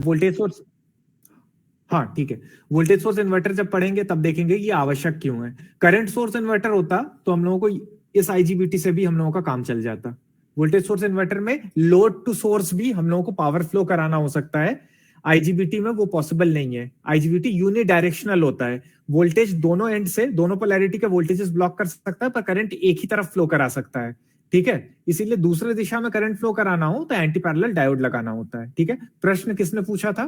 Voltage source, हाँ ठीक है, वोल्टेज सोर्स इन्वर्टर जब पढ़ेंगे तब देखेंगे ये आवश्यक क्यों है। करंट सोर्स इन्वर्टर होता तो हम लोगों को इस आईजीबीटी से भी हम लोगों का काम चल जाता। वोल्टेज सोर्स इन्वर्टर में लोड टू सोर्स भी हम लोगों को पावर फ्लो कराना हो सकता है, आईजीबीटी में वो पॉसिबल नहीं है। आईजीबीटी यूनिडायरेक्शनल होता है, वोल्टेज दोनों एंड से, दोनों पोलैरिटी के वोल्टेजेस ब्लॉक कर सकता है, पर करंट एक ही तरफ फ्लो करा सकता है। ठीक है, इसीलिए दूसरे दिशा में करंट फ्लो कराना हो तो एंटी पैरेलल डायोड लगाना होता है। ठीक है, प्रश्न किसने पूछा था?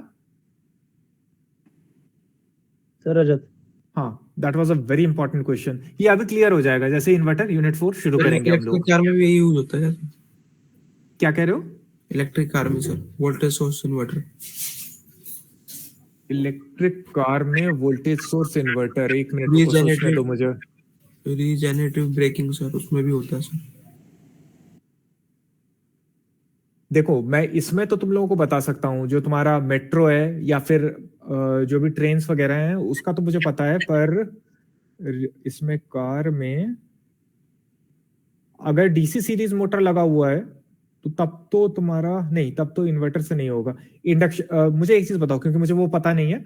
सर रजत। हाँ, that was a very important question. ये अभी क्लियर हो जाएगा जैसे इन्वर्टर यूनिट 4 शुरू करेंगे हम लोग। इलेक्ट्रिक कार में भी यही यूज होता है। क्या कह रहे हो? इलेक्ट्रिक कार में sir voltage source inverter. Electric car में वोल्टेज सोर्स इन्वर्टर, एक मिनट को सोचने दो मुझे। रीजेनरेटिव ब्रेकिंग सर उसमें भी होता है सर। देखो मैं इसमें तो तुम लोगों को बता सकता हूँ, जो तुम्हारा मेट्रो है या फिर जो भी ट्रेन्स वगैरह हैं उसका तो मुझे पता है, पर इसमें कार में अगर डीसी सीरीज मोटर लगा हुआ है तो तब तो तुम्हारा नहीं, तब तो इन्वर्टर से नहीं होगा। इंडक्शन, मुझे एक चीज बताओ क्योंकि मुझे वो पता नहीं है,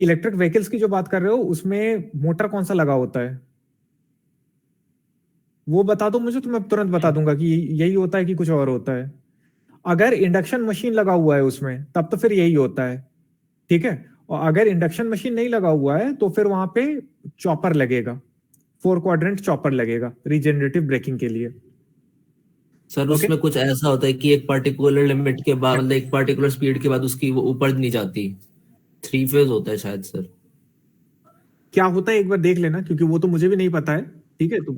इलेक्ट्रिक व्हीकल्स की जो बात कर रहे हो उसमें मोटर कौन सा लगा होता है वो बता दो मुझे, तो मैं तुरंत बता दूंगा कि यही होता है कि कुछ और होता है। अगर इंडक्शन मशीन लगा हुआ है उसमें तब तो फिर यही होता है। ठीक है, और अगर इंडक्शन मशीन नहीं लगा हुआ है तो फिर वहां पे चॉपर लगेगा, 4 क्वाड्रेंट चॉपर लगेगा रीजनरेटिव ब्रेकिंग के लिए। सर उसमें कुछ ऐसा होता है कि एक पर्टिकुलर लिमिट के बाद, मतलब एक पर्टिकुलर स्पीड के बाद उसकी वो ऊपर नहीं जाती, 3 फेज होता है शायद सर। क्या होता है एक बार देख लेना क्योंकि वो तो मुझे भी नहीं पता है। ठीक है, तो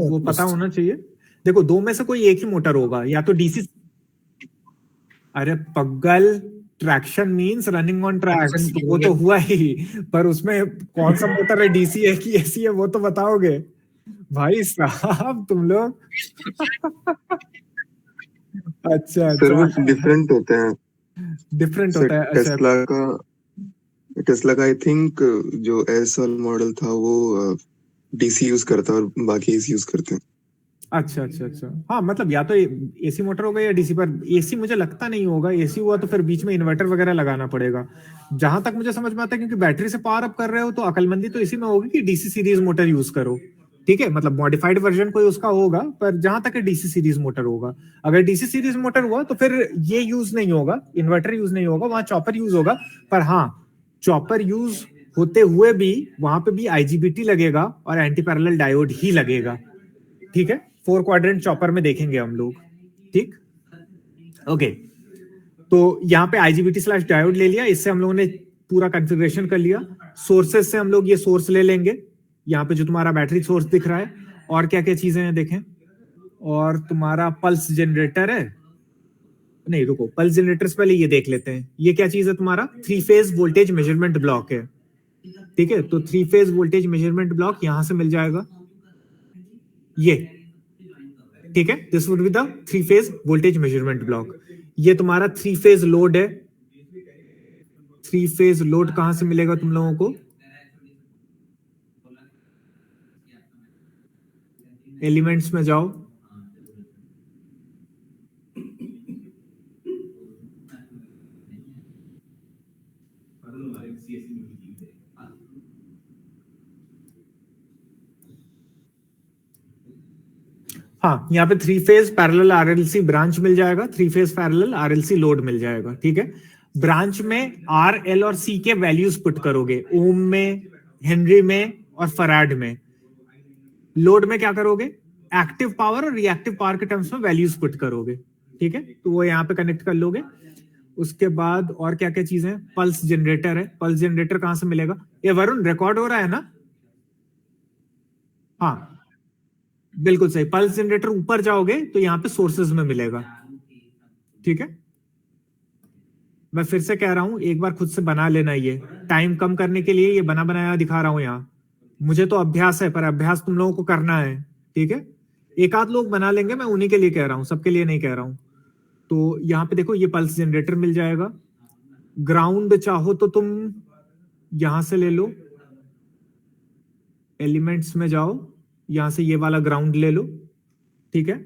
वो पता होना चाहिए। देखो दो में से कोई एक ही मोटर होगा, या तो डीसी, अरे पगल, traction means running on tracks, तो वो तो हुआ ही, पर उसमें कौन सा मोटर है, डीसी है कि एसी है वो तो बताओगे भाई साहब तुम लोग। अच्छा सर वो डिफरेंट होते हैं, डिफरेंट होता है। टेस्ला का आई थिंक जो एस वाला मॉडल था वो डीसी यूज करता है और बाकी एसी यूज करते हैं। अच्छा अच्छा अच्छा, हाँ मतलब या तो एसी मोटर होगा या डीसी, पर एसी मुझे लगता नहीं होगा। एसी हुआ तो फिर बीच में इन्वर्टर वगैरह लगाना पड़ेगा, जहां तक मुझे समझ में आता है, क्योंकि बैटरी से पावर अप कर रहे हो तो अकलमंदी तो इसी में होगी कि डीसी सीरीज मोटर यूज करो। ठीक है, मतलब मॉडिफाइड वर्जन कोई उसका होगा, पर जहां तक डीसी सीरीज मोटर होगा, अगर डीसी सीरीज मोटर हुआ तो फिर ये यूज नहीं होगा, इन्वर्टर यूज नहीं होगा, वहां चॉपर यूज होगा। पर हाँ, चॉपर यूज होते हुए भी वहां पे भी आईजीबीटी लगेगा और एंटी पैरेलल डायोड ही लगेगा। ठीक है, 4 क्वाड्रेंट चॉपर में देखेंगे हम लोग। ठीक, ओके, तो यहाँ पे आईजीबीटी स्लैश डायोड ले लिया, इससे हम लोगों ने पूरा कॉन्फ़िगरेशन कर लिया। सोर्सेस से हम लोग ये सोर्स ले लेंगे, यहाँ पे जो तुम्हारा बैटरी सोर्स दिख रहा है, और क्या क्या चीजें हैं देखें, और तुम्हारा पल्स जनरेटर है, नहीं रुको, पल्स जनरेटर से पहले ये देख लेते हैं, ये क्या चीज है, तुम्हारा 3 फेज वोल्टेज मेजरमेंट ब्लॉक है। ठीक है, तो 3 फेज वोल्टेज मेजरमेंट ब्लॉक यहां से मिल जाएगा, ये। ठीक है, this would be the 3 phase voltage measurement block. ये तुम्हारा 3 फेज लोड है। 3 फेज लोड कहां से मिलेगा तुम लोगों को? एलिमेंट्स में जाओ, हाँ यहाँ पे 3 फेज पैरेलल आरएलसी ब्रांच मिल जाएगा, 3 फेज पैरेलल आरएलसी लोड मिल जाएगा। ठीक है, ब्रांच में आर, एल और सी के वैल्यूज पुट करोगे, ओम में, हेनरी में और फराड में। लोड में क्या करोगे? एक्टिव पावर और रिएक्टिव पावर के टर्म्स में वैल्यूज पुट करोगे। ठीक है, तो वो यहाँ पे कनेक्ट कर लोगे। उसके बाद और क्या क्या चीजें, पल्स जनरेटर है, पल्स जनरेटर कहां से मिलेगा? ये वरुण रिकॉर्ड हो रहा है ना? हाँ बिल्कुल सही, पल्स जनरेटर ऊपर जाओगे तो यहाँ पे सोर्सेज में मिलेगा। ठीक है, मैं फिर से कह रहा हूं, एक बार खुद से बना लेना, ये टाइम कम करने के लिए ये बना बनाया दिखा रहा हूं यहाँ। मुझे तो अभ्यास है, पर अभ्यास तुम लोगों को करना है। ठीक है, एक आध लोग बना लेंगे, मैं उन्हीं के लिए कह रहा हूं, सबके लिए नहीं कह रहा हूं। तो यहाँ पे देखो, ये पल्स जनरेटर मिल जाएगा। ग्राउंड चाहो तो तुम यहां से ले लो, एलिमेंट्स में जाओ, यहां से ये वाला ग्राउंड ले लो। ठीक है,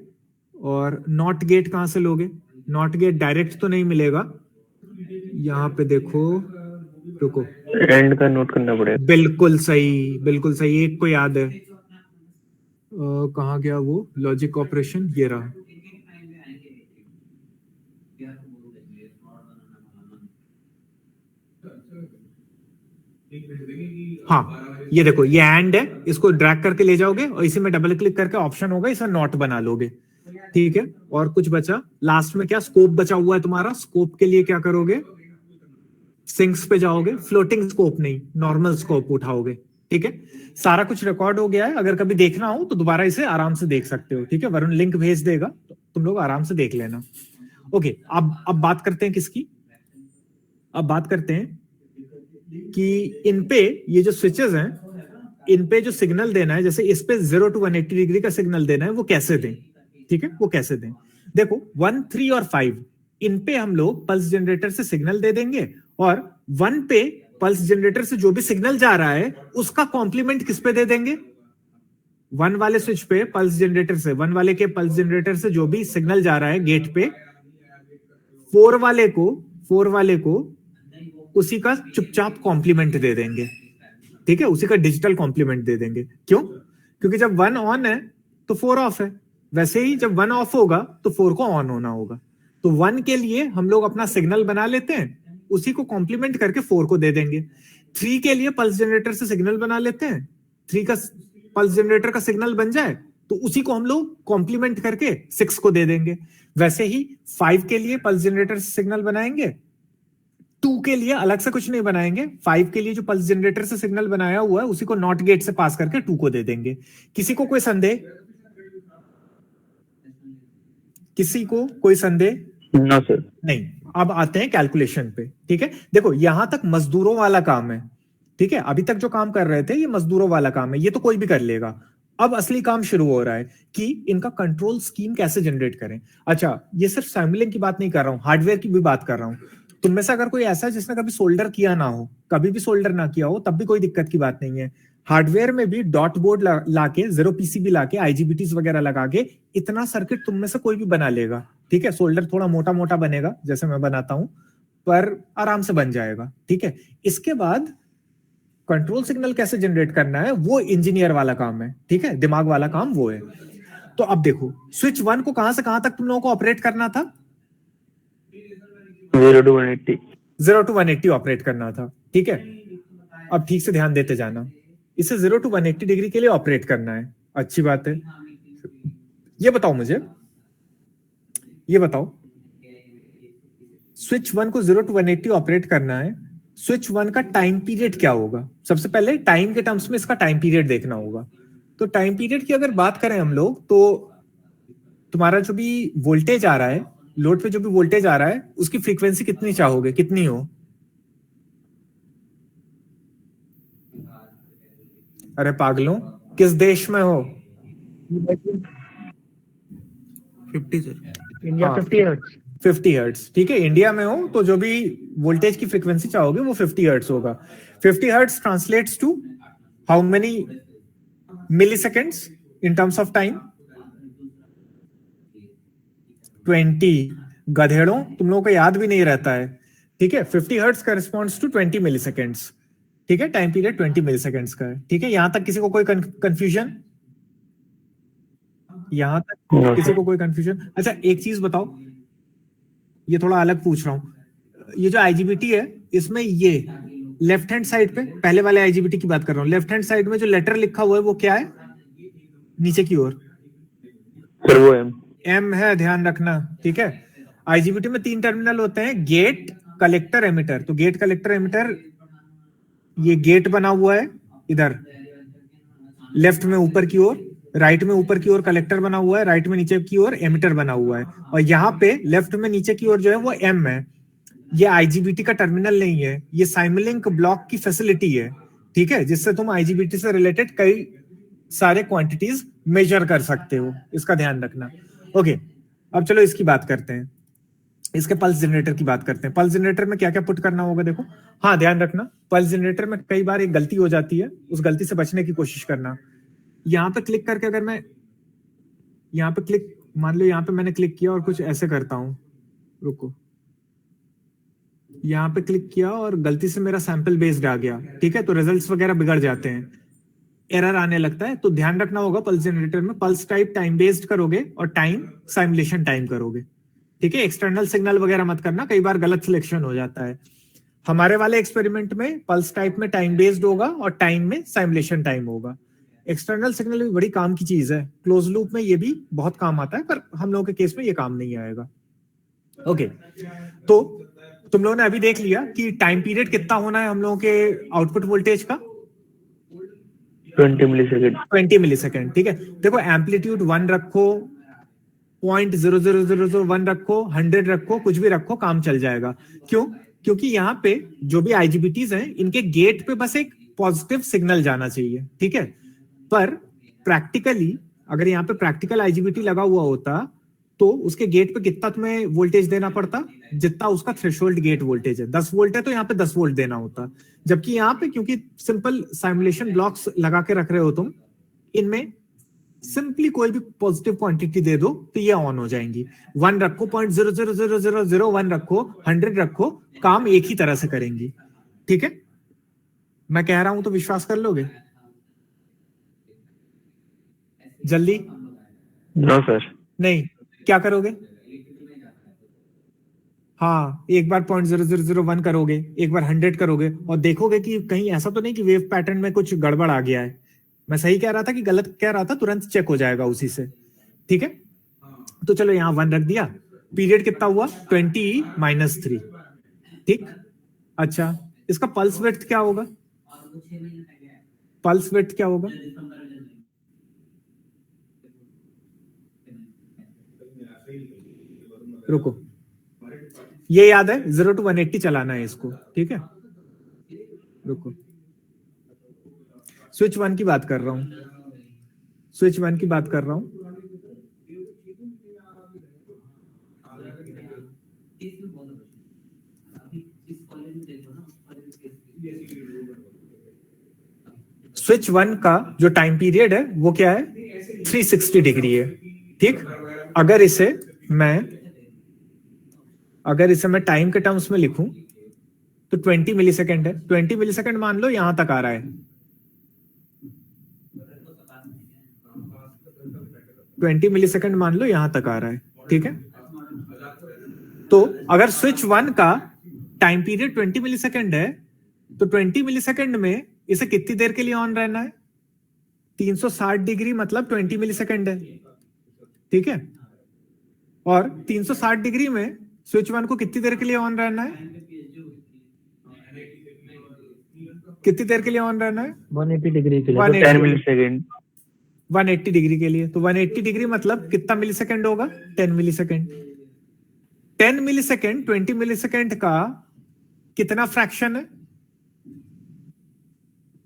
और नॉट गेट कहां से लोगे? नॉट गेट डायरेक्ट तो नहीं मिलेगा, यहाँ पे देखो, रुको, एंड का नोट करना पड़ेगा। बिल्कुल सही, बिल्कुल सही, एक को याद है। कहाँ गया वो लॉजिक ऑपरेशन, ये रहा। हाँ, ये देखो, ये एंड है, इसको ड्रैग करके ले जाओगे और इसी में डबल क्लिक करके ऑप्शन होगा, इसे नॉट बना लोगे। ठीक है, और कुछ बचा लास्ट में, क्या स्कोप बचा हुआ है तुम्हारा। स्कोप के लिए क्या करोगे, सिंक्स पे जाओगे, फ्लोटिंग स्कोप नहीं, नॉर्मल स्कोप उठाओगे। ठीक है, सारा कुछ रिकॉर्ड हो गया है, अगर कभी देखना हो तो दोबारा इसे आराम से देख सकते हो। ठीक है, वरुण लिंक भेज देगा, तो तुम लोग आराम से देख लेना। ओके, अब बात करते हैं किसकी, अब बात करते हैं कि इन पे ये जो स्विचेस हैं, इन पे जो सिग्नल देना है, जैसे इस पे 0 to 180 डिग्री का सिग्नल देना है, वो कैसे दें। ठीक है, वो कैसे दें, देखो 1, 3 और 5 इन पे हम लोग पल्स जनरेटर से सिग्नल दे देंगे, और 1 पे पल्स जनरेटर से जो भी सिग्नल जा रहा है उसका कॉम्प्लीमेंट किस पे दे देंगे। 1 वाले स्विच पे पल्स जनरेटर से, 1 वाले के पल्स जनरेटर से जो भी सिग्नल जा रहा है गेट पे, 4 वाले को उसी का चुपचाप कॉम्प्लीमेंट दे देंगे। ठीक है, उसी का डिजिटल कॉम्प्लीमेंट दे देंगे। क्यों, क्योंकि जब 1 ऑन है तो 4 ऑफ है, वैसे ही जब 1 ऑफ होगा तो 4 को ऑन होना होगा। तो 1 के लिए हम लोग अपना सिग्नल बना लेते हैं, उसी को कॉम्प्लीमेंट करके 4 को दे देंगे। 3 के लिए पल्स जनरेटर से सिग्नल बना लेते हैं, 3 का पल्स जनरेटर का सिग्नल बन जाए तो उसी को हम लोग कॉम्प्लीमेंट करके 6 को दे देंगे। वैसे ही 5 के लिए पल्स जनरेटर से सिग्नल बनाएंगे, 2 के लिए अलग से कुछ नहीं बनाएंगे, 5 के लिए जो पल्स जनरेटर से सिग्नल बनाया हुआ है उसी को नॉट गेट से पास करके 2 को दे देंगे। किसी को कोई संदेह, किसी को कोई संदेह? No sir. नहीं। अब आते हैं कैलकुलेशन पे। ठीक है, देखो यहां तक मजदूरों वाला काम है। ठीक है, अभी तक जो काम कर रहे थे ये मजदूरों वाला काम है, ये तो कोई भी कर लेगा। अब असली काम शुरू हो रहा है कि इनका कंट्रोल स्कीम कैसे जनरेट करें। अच्छा, ये सिर्फ सैम्पलिंग की बात नहीं कर रहा हूं, हार्डवेयर की भी बात कर रहा हूं। तुम में से अगर कोई ऐसा है जिसने कभी सोल्डर किया ना हो, कभी भी सोल्डर ना किया हो, तब भी कोई दिक्कत की बात नहीं है। हार्डवेयर में भी डॉट बोर्ड लाके, 0 पीसीबी लाके, आईजीबीटीज वगैरह लगा के इतना सर्किट तुम में से कोई भी बना लेगा। ठीक है, सोल्डर थोड़ा मोटा मोटा बनेगा जैसे मैं बनाता हूं, पर आराम से बन जाएगा। ठीक है, इसके बाद कंट्रोल सिग्नल कैसे जनरेट करना है वो इंजीनियर वाला काम है। ठीक है, दिमाग वाला काम वो है। तो अब देखो, स्विच 1 को कहां से कहां तक तुम लोगों को ऑपरेट करना था? 0 to 180। 0 to 180 ऑपरेट करना था। ठीक है, अब ठीक से ध्यान देते जाना, इसे 0 to 180 डिग्री के लिए ऑपरेट करना है। अच्छी बात है। ये बताओ मुझे, ये बताओ, स्विच 1 को 0 to 180 ऑपरेट करना है, स्विच 1 का टाइम पीरियड क्या होगा? सबसे पहले टाइम के टर्म्स में इसका टाइम पीरियड देखना होगा। तो टाइम पीरियड की अगर बात करें हम लोग, तो तुम्हारा जो भी वोल्टेज आ रहा है, लोड पे जो भी वोल्टेज आ रहा है, उसकी फ्रीक्वेंसी कितनी चाहोगे, कितनी हो? अरे पागलों, किस देश में हो? 50 सर। इंडिया हाँ। 50 हर्ट्ज। 50 हर्ट्ज। ठीक है, इंडिया में हो तो जो भी वोल्टेज की फ्रीक्वेंसी चाहोगे वो 50 हर्ट्ज होगा। 50 hertz translates to how many milliseconds in terms of time? 20। गधेड़ों, तुम लोगों को याद भी नहीं रहता है। ठीक है, 50 हर्ट्ज करेस्पॉन्ड्स टू 20 मिलीसेकंड्स। ठीक है, टाइम पीरियड 20 मिलीसेकंड्स का है। ठीक है, यहां तक किसी को कोई कंफ्यूजन? यहां तक किसी को कोई कंफ्यूजन? अच्छा, एक चीज बताओ, ये थोड़ा अलग पूछ रहा हूं। ये जो आईजीबीटी है, इसमें ये लेफ्ट हैंड साइड पे, पहले वाले आईजीबीटी की बात कर रहा हूं, लेफ्ट हैंड साइड में जो लेटर लिखा हुआ है वो क्या है? नीचे की ओर सर वो एम। एम है, ध्यान रखना। ठीक है, आईजीबीटी में 3 टर्मिनल होते हैं, गेट, कलेक्टर, एमिटर। तो गेट, कलेक्टर, एमिटर, ये गेट बना हुआ है इधर लेफ्ट में ऊपर की ओर, राइट में ऊपर की ओर कलेक्टर बना हुआ है, राइट में नीचे की ओर एमिटर बना हुआ है, और यहाँ पे लेफ्ट में नीचे की ओर जो है वो एम है। ये आईजीबीटी का टर्मिनल नहीं है, ये साइमलिंक ब्लॉक की फैसिलिटी है। ठीक है, जिससे तुम आईजीबीटी से रिलेटेड कई सारे क्वांटिटीज मेजर कर सकते हो, इसका ध्यान रखना। ओके, अब चलो इसकी बात करते हैं, इसके पल्स जनरेटर की बात करते हैं। पल्स जनरेटर में क्या क्या पुट करना होगा देखो। हाँ, ध्यान रखना, पल्स जनरेटर में कई बार एक गलती हो जाती है, उस गलती से बचने की कोशिश करना। यहाँ पे क्लिक करके, अगर मैं यहाँ पे क्लिक, मान लो यहाँ पे मैंने क्लिक किया और कुछ ऐसे करता हूं, रुको, यहाँ पे क्लिक किया और गलती से मेरा सैंपल बेस्ड आ गया, ठीक है, तो रिजल्ट्स वगैरह बिगड़ जाते हैं, एरर आने लगता है। तो ध्यान रखना होगा पल्स जनरेटर में पल्स टाइप टाइम बेस्ड करोगे और टाइम साइमुलेशन टाइम करोगे, ठीक है। एक्सटर्नल सिग्नल वगैरह मत करना, कई बार गलत सिलेक्शन हो जाता है। हमारे वाले एक्सपेरिमेंट में पल्स टाइप में टाइम बेस्ड होगा और टाइम में साइमुलेशन टाइम होगा। एक्सटर्नल सिग्नल भी बड़ी काम की चीज है, क्लोज लूप में ये भी बहुत काम आता है, पर हम लोगों के केस में ये काम नहीं आएगा। ओके, तो तुम लोगों ने अभी देख लिया कि टाइम पीरियड कितना होना है हम लोगों के आउटपुट वोल्टेज का, 20 मिलीसेकंड। 20 मिलीसेकंड, ठीक है। देखो एम्पलीट्यूड 1 रखो, 0.00001 रखो, 100 रखो, कुछ भी रखो, काम चल जाएगा। क्यों? क्योंकि यहाँ पे जो भी आईजीबीटीज हैं इनके गेट पे बस एक पॉजिटिव सिग्नल जाना चाहिए, ठीक है। पर प्रैक्टिकली अगर यहाँ पे प्रैक्टिकल आईजीबीटी लगा हुआ होता तो उसके गेट पे कितना तुम्हें वोल्टेज देना पड़ता, जितना उसका थ्रेशोल्ड गेट वोल्टेज है। 10 वोल्ट है तो यहाँ पे 10 वोल्ट देना होता, जबकि यहाँ पे क्योंकि सिंपल साइमुलेशन ब्लॉक्स लगा के रख रहे हो तुम, इनमें सिंपली कोई भी पॉजिटिव क्वांटिटी दे दो तो ये ऑन हो जाएंगी। 1 रखो, 0.00001 रखो, 100 रखो, काम एक ही तरह से करेंगी, ठीक है। मैं कह रहा हूं तो विश्वास कर लोगे? जल्दी नो सर। नहीं, क्या करोगे? हाँ, एक बार 0.0001 करोगे, एक बार 100 करोगे और देखोगे कि कहीं ऐसा तो नहीं कि वेव पैटर्न में कुछ गड़बड़ आ गया है। मैं सही कह रहा था कि गलत कह रहा था, तुरंत चेक हो जाएगा उसी से, ठीक है। तो चलो यहाँ 1 रख दिया, पीरियड कितना हुआ 20-3, ठीक। अच्छा, इसका पल्स विड्थ क्या होगा? पल्स विड्थ क्या होगा? रुको, ये याद है 0 to 180 चलाना है इसको, ठीक है। रुको, स्विच 1 की बात कर रहा हूं, स्विच 1 की बात कर रहा हूं। स्विच 1 का जो टाइम पीरियड है वो क्या है? 360 डिग्री है, ठीक। अगर इसे मैं टाइम के टर्म्स में लिखूं तो 20 मिलीसेकंड है। 20 मिलीसेकंड मान लो यहां तक आ रहा है, 20 मिलीसेकंड मान लो यहां तक आ रहा है, ठीक है। तो अगर स्विच 1 का टाइम पीरियड 20 मिलीसेकंड है तो 20 मिलीसेकंड में इसे कितनी देर के लिए ऑन रहना है? 360 डिग्री मतलब 20 मिलीसेकंड है, ठीक है। और 360 डिग्री में स्विच 1 को कितनी देर के लिए ऑन रहना है? कितनी देर के लिए ऑन रहना है? 180 डिग्री के लिए 180 10 मिलीसेकंड। 180 डिग्री के लिए, तो 180 डिग्री मतलब कितना मिलीसेकंड होगा? 10 मिलीसेकंड। 10 मिलीसेकंड 20 मिलीसेकंड का कितना फ्रैक्शन है?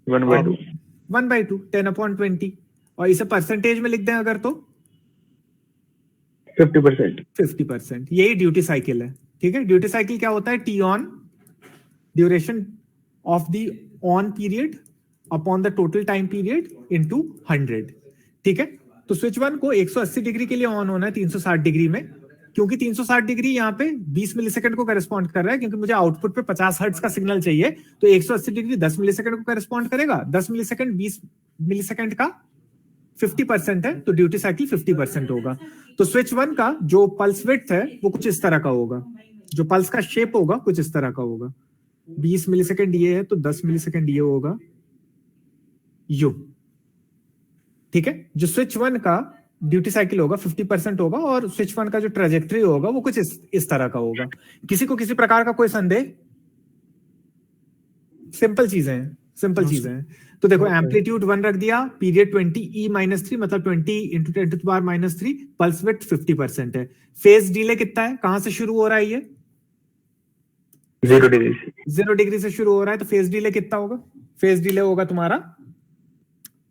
1/2। 1/2, 10/20। और इसे परसेंटेज में लिख दें अगर तो 50%। 50%। यही ड्यूटी साइकिल है, ठीक है। ड्यूटी साइकिल क्या होता है? T on, duration of the on period upon the total time period into 100, ठीक है। तो स्विच 1 को 180 डिग्री के लिए ऑन होना है 360 डिग्री में, क्योंकि 360 डिग्री यहाँ पे 20 मिलीसेकंड को करेस्पॉन्ड कर रहा है, क्योंकि मुझे आउटपुट पे 50 हर्ट्ज का सिग्नल चाहिए। तो 180 डिग्री 10 मिलीसेकंड को करेस्पॉन्ड करेगा, 10 मिलीसेकंड 20 मिलीसेकंड का 50% है, तो ड्यूटी साइकिल 50% होगा। तो स्विच 1 का जो पल्स विड्थ है वो कुछ इस तरह का होगा, जो पल्स का शेप होगा कुछ इस तरह का होगा। 20 मिलीसेकंड ये है तो 10 मिलीसेकंड ये होगा, यू, ठीक है। जो स्विच 1 का ड्यूटी साइकिल होगा 50% होगा, और स्विच 1 का जो ट्रेजेक्टरी होगा वो कुछ इस तरह का होगा। किसी को किसी प्रकार का कोई संदेह? सिंपल चीजें हैं, सिंपल चीजें हैं। तो देखो एम्पलीट्यूड 1 रख दिया, पीरियड 20e-3 मतलब 20 × 10⁻³ पल्स विड्थ 50% है। फेज डिले कितना है? कहां से शुरू हो रहा है ये? 0 डिग्री से। 0 डिग्री से शुरू हो रहा है, तो फेज डिले कितना होगा? फेज डिले होगा तुम्हारा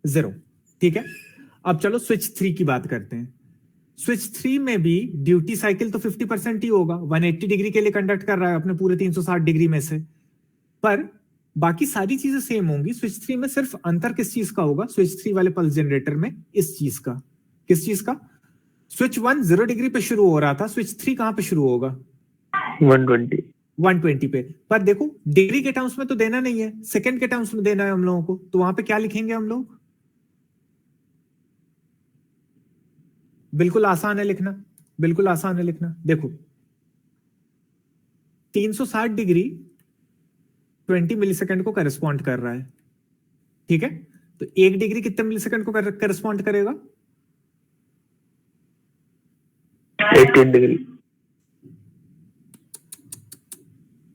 0, ठीक है। अब चलो स्विच 3 की बात करते हैं। स्विच 3 में भी ड्यूटी साइकिल तो 50% ही होगा, 180 डिग्री के लिए कंडक्ट कर रहा है अपने पूरे 360 डिग्री में से, पर बाकी सारी चीजें सेम होंगी। स्विच 3 में सिर्फ अंतर किस चीज का होगा? स्विच 3 वाले पल्स जनरेटर में इस चीज का। किस चीज का? स्विच 1 0 डिग्री पे शुरू हो रहा था, स्विच 3 कहां पे शुरू होगा? 120। 120 पे। पर देखो डिग्री के टर्म्स में तो देना नहीं है, सेकंड के टर्म्स में देना है हम लोगों को, तो वहां पे क्या लिखेंगे हम लोग? बिल्कुल आसान है लिखना, बिल्कुल आसान है लिखना। देखो 360 डिग्री 20 मिलीसेकंड को करस्पॉन्ड कर रहा है, ठीक है? तो 1 डिग्री कितने मिलीसेकंड को करस्पॉन्ड करेगा? 18 डिग्री।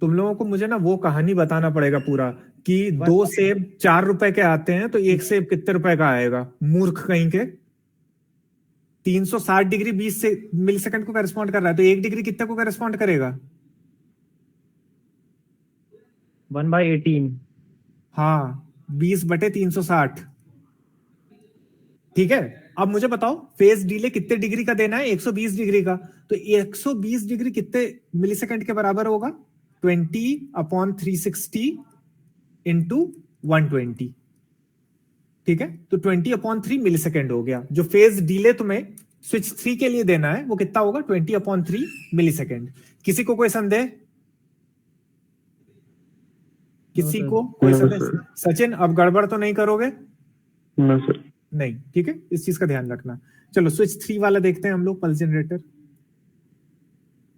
तुम लोगों को मुझे ना वो कहानी बताना पड़ेगा पूरा कि 2 सेब 4 रुपए के आते हैं तो 1 सेब कितने रुपए का आएगा, मूर्ख कहीं के। 360 डिग्री 20 से मिलीसेकंड को करस्पॉन्ड कर रहा है, तो 1 डिग्री कितने को करस्पॉन्ड करेगा? 1/18। हाँ, 20/360, ठीक है? अब मुझे बताओ फेज डिले कितने डिग्री का देना है? 120 डिग्री का। तो 120 डिग्री कितने मिलीसेकंड के बराबर होगा? 20/360 इंटू 120, ठीक है? तो 20/3 मिलीसेकंड हो गया। जो फेज डिले तुम्हें स्विच 3 के लिए देना है वो कितना होगा? 20/3 मिलीसेकंड। किसी को कोई संदेह? किसी को कोई No, संदेह? sir. सचिन अब गड़बड़ तो नहीं करोगे? No sir. नहीं, ठीक है, इस चीज का ध्यान रखना। चलो स्विच 3 वाला देखते हैं हम लोग, पल्स जनरेटर।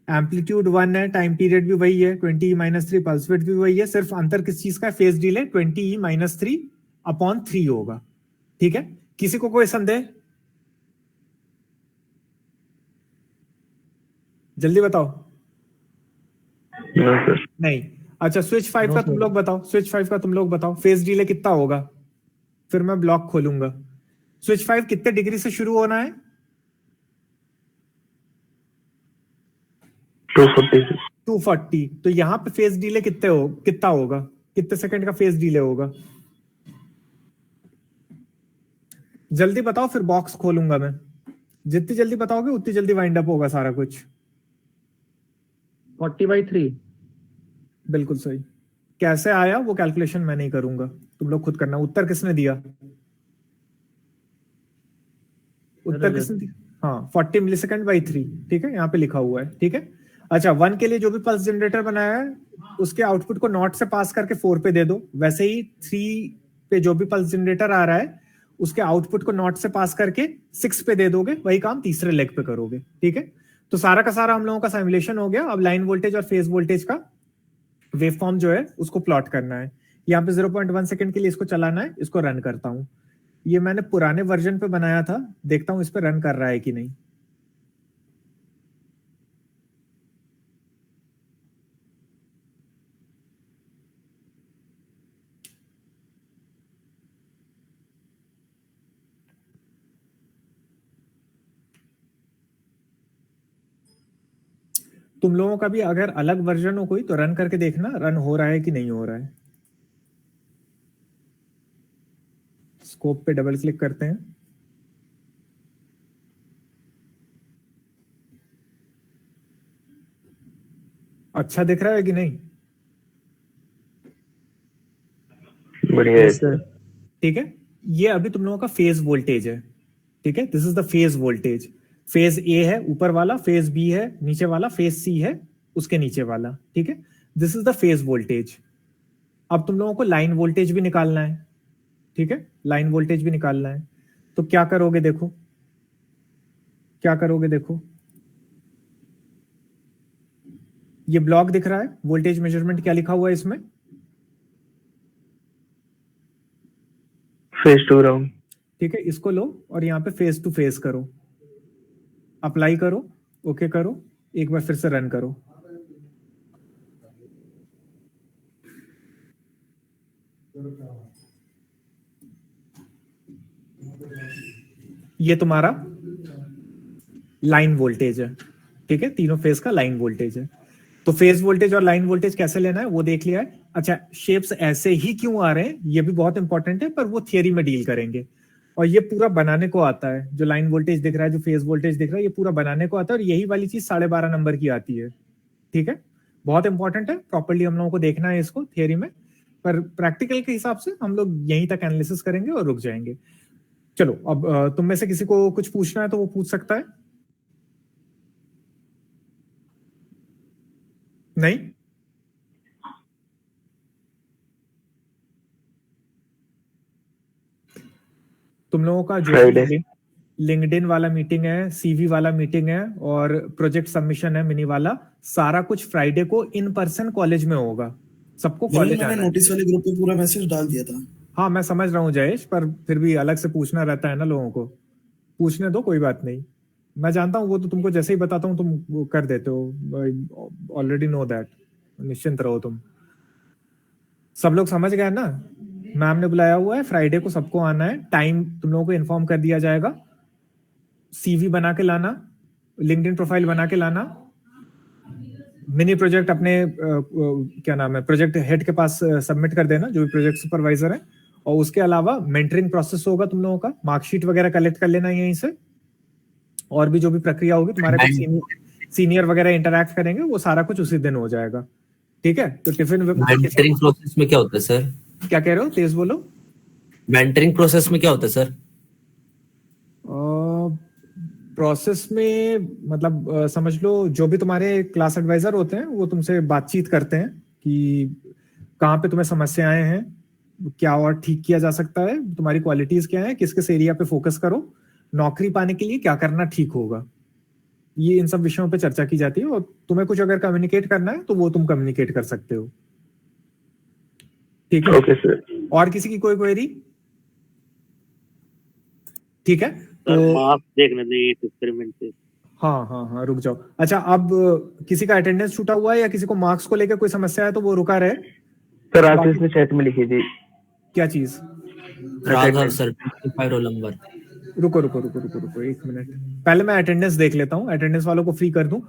एम्पलीट्यूड 1 है, टाइम पीरियड भी वही है 20E-3, पल्स विड्थ भी वही है, सिर्फ अंतर किस चीज का है? फेज डिले 20E-3/3 होगा, ठीक है? किसी को कोई संदेह? जल्दी बताओ। No sir. नहीं, अच्छा स्विच 5 का तुम लोग बताओ, स्विच 5 का तुम लोग बताओ फेज डिले कितना होगा, फिर मैं ब्लॉक खोलूंगा। स्विच 5 कितने डिग्री से शुरू होना है? 240। तो यहां पे फेज डिले कितना होगा? कितने सेकंड का फेज डिले होगा? जल्दी बताओ, फिर बॉक्स खोलूंगा मैं। जितनी जल्दी बताओगे उतनी जल्दी वाइंड अप होगा सारा कुछ। 40/3। बिल्कुल सही। कैसे आया वो कैलकुलेशन मैं नहीं करूंगा, तुम लोग खुद करना। उत्तर किसने दिया? उत्तर किसने दिया? हाँ, 40 मिलीसेकंड बाई 3, ठीक है, यहाँ पे लिखा हुआ है, ठीक है? अच्छा 1 के लिए जो भी पल्स जनरेटर बनाया है उसके आउटपुट को नॉट से पास करके 4 पे दे दो। वैसे ही 3 पे जो भी पल्स जनरेटर आ रहा है उसके आउटपुट को नॉट से पास करके 6 पे दे दोगे। वही काम तीसरे लेग पे करोगे, ठीक है? तो सारा का सारा हम लोगों का सिमुलेशन हो गया। अब लाइन वोल्टेज और फेज वोल्टेज का वेव फॉर्म जो है उसको प्लॉट करना है। यहाँ पे 0.1 सेकंड के लिए इसको चलाना है। इसको रन करता हूं। ये मैंने पुराने वर्जन पे बनाया था, देखता हूं इस पे रन कर रहा है कि नहीं। तुम लोगों का भी अगर अलग वर्जन हो कोई तो रन करके देखना रन हो रहा है कि नहीं हो रहा है। स्कोप पे डबल क्लिक करते हैं। अच्छा दिख रहा है कि नहीं? बढ़िया है सर। ठीक है, ये अभी तुम लोगों का फेज वोल्टेज है, ठीक है? This is the phase voltage. Phase A है ऊपर वाला, फेज बी है नीचे वाला, फेज सी है उसके नीचे वाला, ठीक है? This is the phase voltage. अब तुम लोगों को लाइन वोल्टेज भी निकालना है, ठीक है? लाइन वोल्टेज भी निकालना है। तो क्या करोगे देखो, क्या करोगे देखो। ये ब्लॉक दिख रहा है वोल्टेज मेजरमेंट, क्या लिखा हुआ है इसमें? Phase two ground. ठीक है, इसको लो और यहाँ पे फेस टू फेस करो, अप्लाई करो, ओके करो, एक बार फिर से रन करो। ये तुम्हारा लाइन वोल्टेज है, ठीक है? तीनों फेज का लाइन वोल्टेज है। तो फेज वोल्टेज और लाइन वोल्टेज कैसे लेना है वो देख लिया है। अच्छा, शेप्स ऐसे ही क्यों आ रहे हैं ये भी बहुत इंपॉर्टेंट है, पर वो थियरी में डील करेंगे। और ये पूरा बनाने को आता है, जो लाइन वोल्टेज दिख रहा है, जो फेज वोल्टेज दिख रहा है, ये पूरा बनाने को आता है। और यही वाली चीज 12.5 नंबर की आती है, ठीक है? बहुत इंपॉर्टेंट है, प्रॉपर्ली हम लोगों को देखना है इसको थियरी में, पर प्रैक्टिकल के हिसाब से हम लोग यहीं तक एनालिसिस करेंगे और रुक जाएंगे। चलो, अब तुम में से किसी को कुछ पूछना है तो वो पूछ सकता है। नहीं? तुम लोगों का जो Friday। लिंक्डइन वाला मीटिंग है, सीवी वाला मीटिंग है और प्रोजेक्ट सबमिशन है मिनी वाला, सारा कुछ फ्राइडे को इन पर्सन कॉलेज में होगा। सबको नहीं, कॉलेज मैंने आना है। नोटिस वाले ग्रुप पे पूरा मैसेज डाल दिया था। हाँ मैं समझ रहा हूँ जयेश, पर फिर भी अलग से पूछना रहता है ना लोगों को। पूछने दो, कोई बात नहीं। मैं जानता हूँ वो तो तुमको जैसे ही बताता हूँ तुम वो कर देते हो, ऑलरेडी नो दैट। निश्चिंत रहो तुम। सब लोग समझ गए ना? मैम ने बुलाया हुआ है, फ्राइडे को सबको आना है, टाइम तुम लोगों को इन्फॉर्म कर दिया जाएगा। सीवी बना के लाना, लिंक्डइन प्रोफाइल बना के लाना, मिनी प्रोजेक्ट अपने क्या नाम है, प्रोजेक्ट हेड के पास सबमिट कर देना, जो भी प्रोजेक्ट सुपरवाइजर है। और उसके अलावा मेंटरिंग प्रोसेस होगा तुम लोगों का, मार्कशीट वगैरह कलेक्ट कर लेना यहीं से। और भी जो भी प्रक्रिया होगी, तुम्हारे कुछ सीनियर वगैरह इंटरैक्ट करेंगे, वो सारा कुछ उसी दिन हो जाएगा। ठीक है? तो टिफिन मेंटरिंग प्रोसेस में क्या होता है सर? क्या कह रहे हो? तेज बोलो। मेंटरिंग प्रोसेस में क्या होता है सर? प्रोसेस में मतलब समझ लो जो भी तुम्हारे क्लास एडवाइजर होते हैं वो तुमसे बातचीत करते हैं कि कहाँ पे तुम्हें समस्याएं हैं, क्या और ठीक किया जा सकता है, तुम्हारी क्वालिटीज क्या है, किस किस एरिया पे फोकस करो, नौकरी पाने के लिए क्या करना ठीक होगा। ये इन सब विषयों पे चर्चा की जाती है। और तुम्हें कुछ अगर कम्युनिकेट करना है तो वो तुम कम्युनिकेट कर सकते हो। ठीक है? Okay sir. और किसी की कोई क्वेरी? ठीक है, सर तो मार्क्स देखने दीजिए इस एक्सपेरिमेंट से। हाँ रुक जाओ। अच्छा, अब किसी का अटेंडेंस छूटा हुआ है या किसी को मार्क्स को लेकर कोई समस्या है तो वो रुका रहे। सर आशीष ने चैट में लिखी थी। क्या चीज? Raghav sir 25 roll number. रुको 1 मिनट, पहले मैं अटेंडेंस देख लेता हूँ, अटेंडेंस वालों को फ्री कर दूं।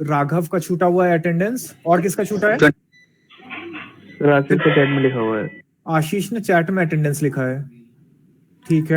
राघव का छूटा हुआ है अटेंडेंस, और किसका छूटा है? सर आशीष के चैट में लिखा हुआ है। आशीष ने चैट में अटेंडेंस लिखा है। ठीक है,